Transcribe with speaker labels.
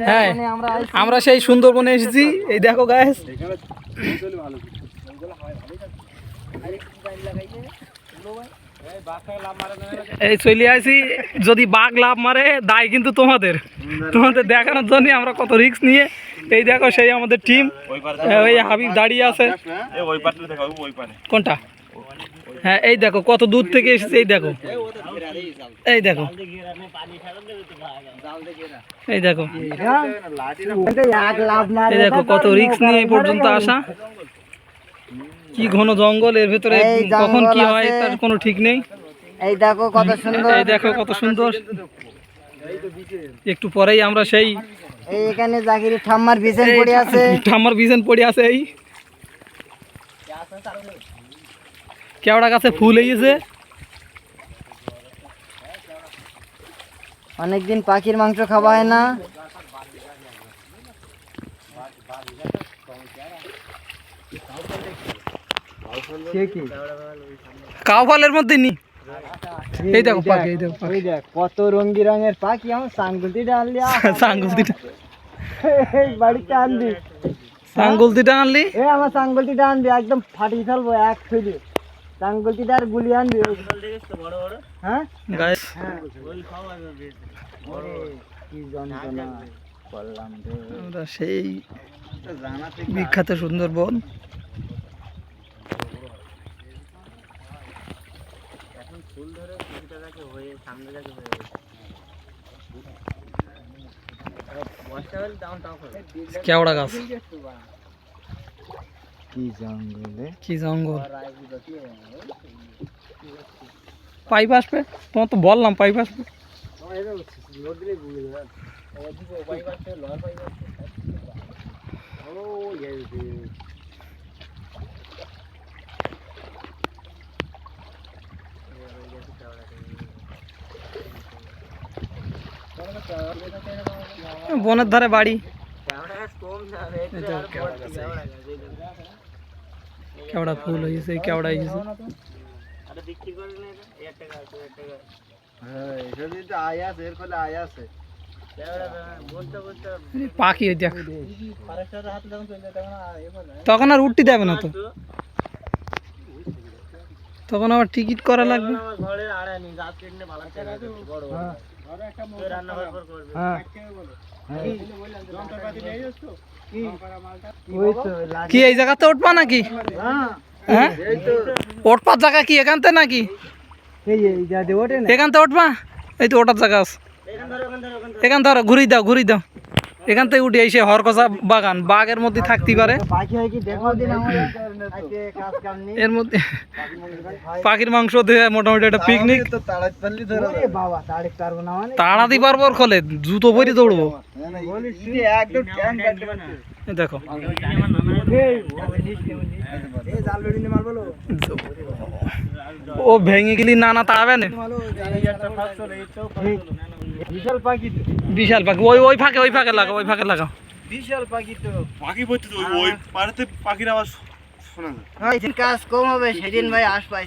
Speaker 1: হ্যাঁ আমরা সেই সুন্দরবনে এসেছি। এই দেখো গাইস, এই চলে আসি। যদি বাঘ লাভ মারে দায় কিন্তু তোমাদের দেখানোর জন্য আমরা কত রিস্ক নিয়ে। এই দেখো সেই আমাদের টিম, ওই হাবিব দাঁড়িয়ে আছে। কোনটা? হ্যাঁ এই দেখো কত দূর থেকে এসেছে। এই দেখো এই দেখো এই দেখো এই দেখো কত রিস্ক নিয়ে এই পর্যন্ত আসা। কি ঘন জঙ্গল, এর ভেতরে কখন কি হয় তার কোনো ঠিক নেই।
Speaker 2: এই দেখো কত সুন্দর,
Speaker 1: এই দেখো কত সুন্দর। একটু পরেই আমরা সেই
Speaker 2: এইখানে জাকির ঠাম্মার বিছান পড়ে আছে,
Speaker 1: ঠাম্মার বিছান পড়ে আছে। এই কেওড়া গাছে ফুল হয়েছে।
Speaker 2: অনেকদিন পাখির মাংস খাওয়া হয় না।
Speaker 1: কাউ ফলের মধ্যে নি। এই দেখো পাখি, এই দেখো
Speaker 2: ওই দেখ কত রঙি রঙের পাখি। আমার সাঙ্গুলতিটা আনলি,
Speaker 1: সাঙ্গুলতিটা
Speaker 2: বাড়িতে আনবি,
Speaker 1: সাঙ্গুলতিটা আনলি।
Speaker 2: আমার সাঙ্গুলতিটা আনবি, একদম ফাটিয়ে ফেলবো এক থইলে। সাঙ্গুলতিটা আর গুলি আনবি। হ্যাঁ
Speaker 1: গাইস
Speaker 2: কি যন্ত্রণা করলাম রে।
Speaker 1: আমরা সেই বিখ্যাত সুন্দরবন। কেওড়া গাছ,
Speaker 2: কি জঙ্গলে,
Speaker 1: কি জঙ্গল। পাইপ আসবে, তোমার তো বললাম পাইপ আসবে। বনের ধারে বাড়ি। কেওড়া ফুল হয়েছে, কেওড়া হয়েছে। পাখি দেখ, তখন আর উঠতে দেবে না তো, তখন আবার টিকিট করা লাগবে। কি এই জায়গাতে উঠবা নাকি? হ্যাঁ উঠবার জায়গা কি এখানতে নাকি? এখানতে উঠবা? এই তো ওঠার জায়গা আছে, এখান ধরো, ঘুরি দাও ঘুরি দাও। এখান থেকে উঠে এসে হরকচা বাগান, বাঘের মধ্যে থাকতে পারে। এর মধ্যে পাখির মাংস দিয়ে মোটামুটি একটা পিকনিক। তাড়াতে পারবো ওর খোলে, জুতো পরে দৌড়বো। দেখো ও ভেঙে গেলি না তাড়াবে না।
Speaker 2: বিশাল পাখি,
Speaker 1: বিশাল পাখি। ওই ফাঁকে, ওই ফাঁকে লাগাও, ওই ফাঁকে লাগাও।
Speaker 2: বিশাল পাখি তো
Speaker 3: পাখি বলতে তো ওই পাড়াতে পাখির আওয়াজ শোনা যায়।
Speaker 2: কাজ কম হবে সেদিন ভাই আসবাই।